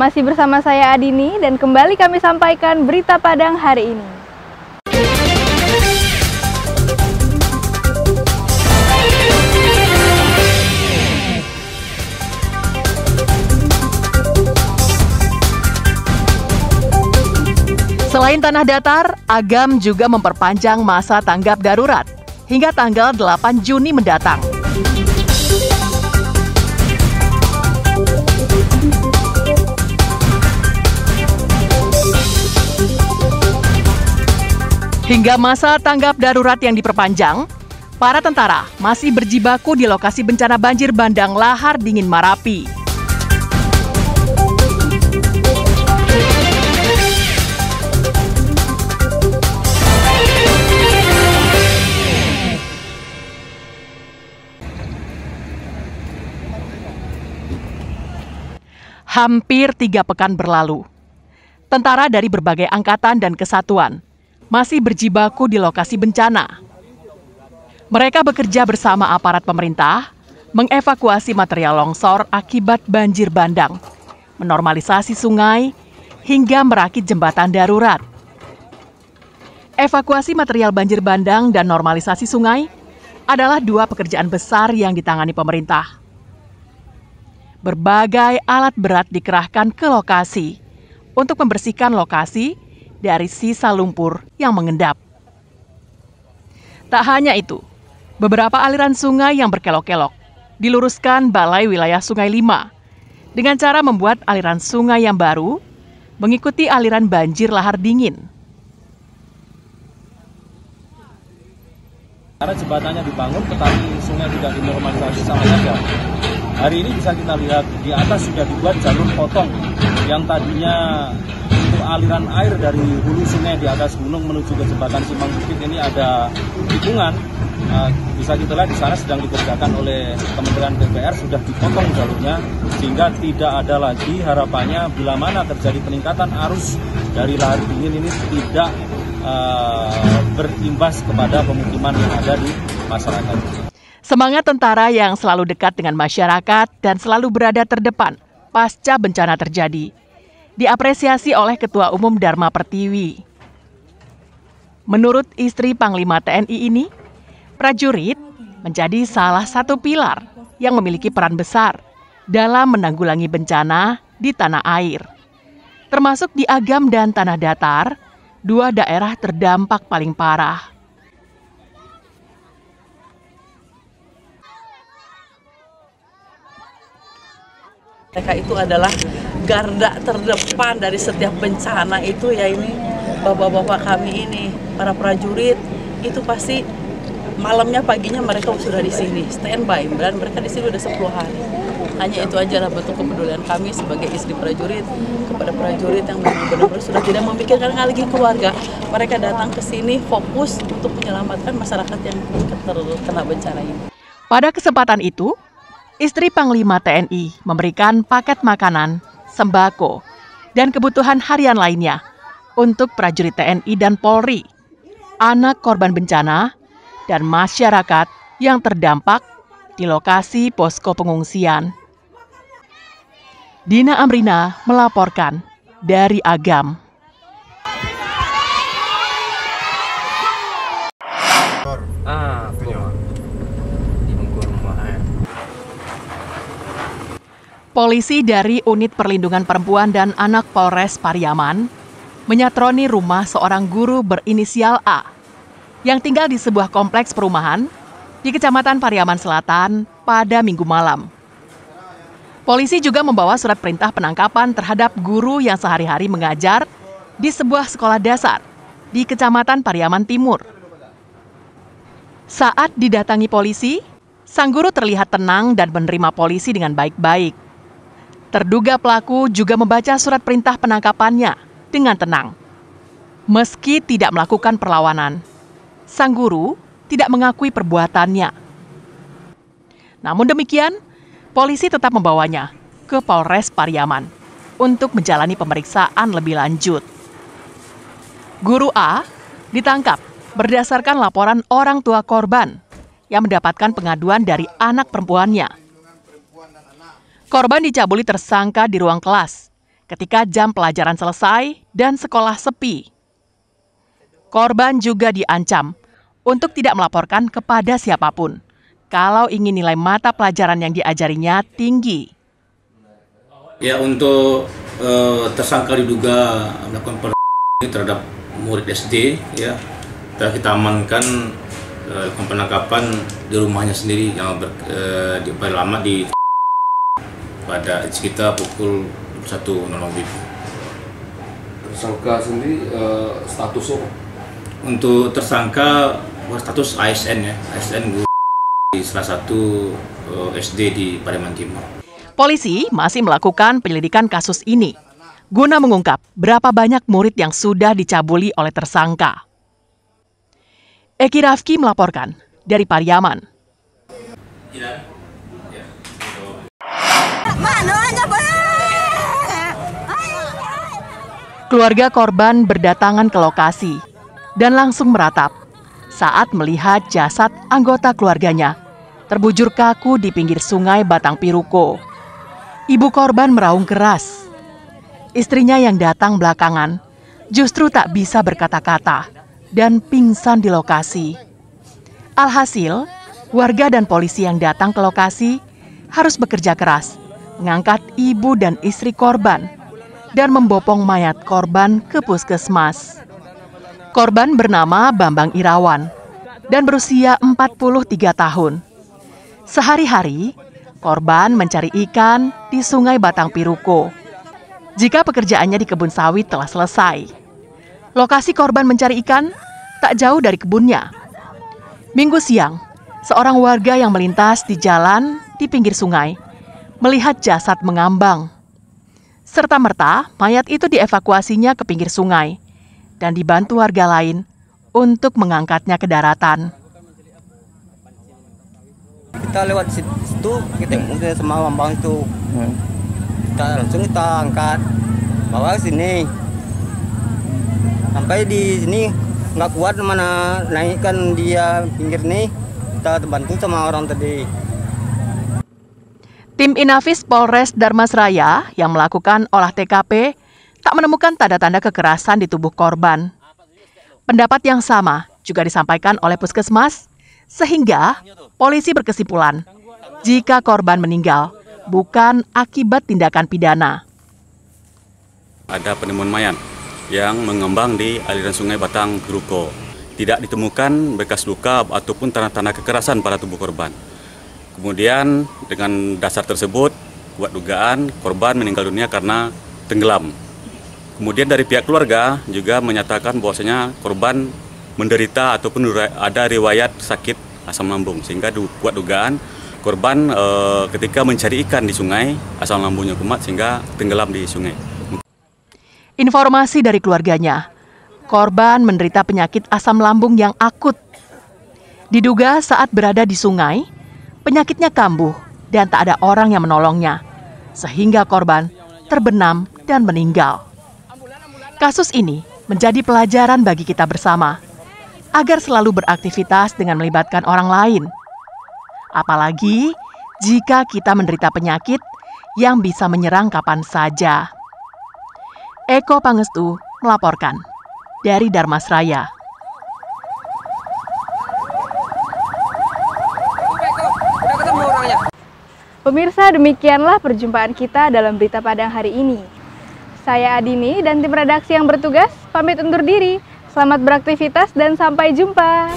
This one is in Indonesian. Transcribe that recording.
Masih bersama saya Adini dan kembali kami sampaikan berita Padang hari ini. Selain tanah datar, Agam juga memperpanjang masa tanggap darurat hingga tanggal 8 Juni mendatang. Hingga masa tanggap darurat yang diperpanjang, para tentara masih berjibaku di lokasi bencana banjir bandang lahar dingin Marapi. Hampir 3 pekan berlalu, tentara dari berbagai angkatan dan kesatuan masih berjibaku di lokasi bencana. Mereka bekerja bersama aparat pemerintah, mengevakuasi material longsor akibat banjir bandang, menormalisasi sungai, hingga merakit jembatan darurat. Evakuasi material banjir bandang dan normalisasi sungai adalah 2 pekerjaan besar yang ditangani pemerintah. Berbagai alat berat dikerahkan ke lokasi untuk membersihkan lokasi dari sisa lumpur yang mengendap. Tak hanya itu, beberapa aliran sungai yang berkelok-kelok diluruskan Balai Wilayah Sungai 5 dengan cara membuat aliran sungai yang baru mengikuti aliran banjir lahar dingin. Karena jembatannya dibangun tetapi sungai tidak dinormalisasi sama saja. Hari ini bisa kita lihat di atas sudah dibuat jalur potong yang tadinya untuk aliran air dari hulu sungai di atas gunung menuju ke jembatan Simpang Bukit ini ada tikungan. Bisa kita lihat di sana sedang dikerjakan oleh Kementerian PUPR, sudah dipotong jalurnya sehingga tidak ada lagi harapannya bila mana terjadi peningkatan arus dari lahar dingin ini tidak berimbas kepada pemukiman yang ada di masyarakat. Semangat tentara yang selalu dekat dengan masyarakat dan selalu berada terdepan pasca bencana terjadi diapresiasi oleh Ketua Umum Dharma Pertiwi. Menurut istri Panglima TNI ini, prajurit menjadi salah satu pilar yang memiliki peran besar dalam menanggulangi bencana di tanah air. Termasuk di Agam dan Tanah Datar, 2 daerah terdampak paling parah. Mereka itu adalah garda terdepan dari setiap bencana itu, ya ini bapak-bapak kami ini, para prajurit itu pasti malamnya paginya mereka sudah di sini standby, dan mereka di sini udah 10 hari. Hanya itu aja lah bentuk kepedulian kami sebagai istri prajurit kepada prajurit yang benar-benar sudah tidak memikirkan lagi keluarga. Mereka datang ke sini fokus untuk menyelamatkan masyarakat yang terkena bencana ini. Pada kesempatan itu, istri Panglima TNI memberikan paket makanan, sembako, dan kebutuhan harian lainnya untuk prajurit TNI dan Polri, anak korban bencana, dan masyarakat yang terdampak di lokasi posko pengungsian. Dina Amrina melaporkan dari Agam. Polisi dari Unit Perlindungan Perempuan dan Anak Polres Pariaman menyatroni rumah seorang guru berinisial A yang tinggal di sebuah kompleks perumahan di Kecamatan Pariaman Selatan pada Minggu malam. Polisi juga membawa surat perintah penangkapan terhadap guru yang sehari-hari mengajar di sebuah sekolah dasar di Kecamatan Pariaman Timur. Saat didatangi polisi, sang guru terlihat tenang dan menerima polisi dengan baik-baik. Terduga pelaku juga membaca surat perintah penangkapannya dengan tenang. Meski tidak melakukan perlawanan, sang guru tidak mengakui perbuatannya. Namun demikian, polisi tetap membawanya ke Polres Pariaman untuk menjalani pemeriksaan lebih lanjut. Guru A ditangkap berdasarkan laporan orang tua korban yang mendapatkan pengaduan dari anak perempuannya. Korban dicabuli tersangka di ruang kelas ketika jam pelajaran selesai dan sekolah sepi. Korban juga diancam untuk tidak melaporkan kepada siapapun kalau ingin nilai mata pelajaran yang diajarinya tinggi. Ya, untuk tersangka diduga melakukan terhadap murid SD, ya, telah kita amankan penangkapan di rumahnya sendiri yang beralamat di pada sekitar pukul 1.00 Tersangka sendiri statusnya? Untuk tersangka status ASN, ya, ASN di salah satu SD di Pademan Timur. Polisi masih melakukan penyelidikan kasus ini guna mengungkap berapa banyak murid yang sudah dicabuli oleh tersangka. Eki Rafki melaporkan dari Pariaman. Keluarga korban berdatangan ke lokasi dan langsung meratap saat melihat jasad anggota keluarganya terbujur kaku di pinggir sungai Batang Piruko. Ibu korban meraung keras. Istrinya yang datang belakangan justru tak bisa berkata-kata dan pingsan di lokasi. Alhasil, warga dan polisi yang datang ke lokasi harus bekerja keras mengangkat ibu dan istri korban dan membopong mayat korban ke puskesmas. Korban bernama Bambang Irawan dan berusia 43 tahun. Sehari-hari, korban mencari ikan di sungai Batang Piruko. Jika pekerjaannya di kebun sawit telah selesai, lokasi korban mencari ikan tak jauh dari kebunnya. Minggu siang, seorang warga yang melintas di jalan di pinggir sungai melihat jasad mengambang. Serta-merta, mayat itu dievakuasinya ke pinggir sungai dan dibantu warga lain untuk mengangkatnya ke daratan. Kita lewat situ, kita mungkin sama Bambang itu. Kita angkat, bawa ke sini. Sampai di sini nggak kuat mana naikkan dia pinggir nih, kita bantu sama orang tadi. Tim Inafis Polres Darmasraya yang melakukan olah TKP tak menemukan tanda-tanda kekerasan di tubuh korban. Pendapat yang sama juga disampaikan oleh puskesmas, sehingga polisi berkesimpulan jika korban meninggal bukan akibat tindakan pidana. Ada penemuan mayat yang mengembang di aliran sungai Batang Piruko. Tidak ditemukan bekas luka ataupun tanda-tanda kekerasan pada tubuh korban. Kemudian dengan dasar tersebut, kuat dugaan korban meninggal dunia karena tenggelam. Kemudian dari pihak keluarga juga menyatakan bahwasanya korban menderita ataupun ada riwayat sakit asam lambung, sehingga kuat dugaan korban ketika mencari ikan di sungai asam lambungnya kumat sehingga tenggelam di sungai. Informasi dari keluarganya, korban menderita penyakit asam lambung yang akut. Diduga saat berada di sungai, penyakitnya kambuh dan tak ada orang yang menolongnya, sehingga korban terbenam dan meninggal. Kasus ini menjadi pelajaran bagi kita bersama, agar selalu beraktivitas dengan melibatkan orang lain. Apalagi jika kita menderita penyakit yang bisa menyerang kapan saja. Eko Pangestu melaporkan dari Darmasraya. Pemirsa, demikianlah perjumpaan kita dalam Berita Padang hari ini. Saya Adini dan tim redaksi yang bertugas pamit undur diri. Selamat beraktivitas dan sampai jumpa.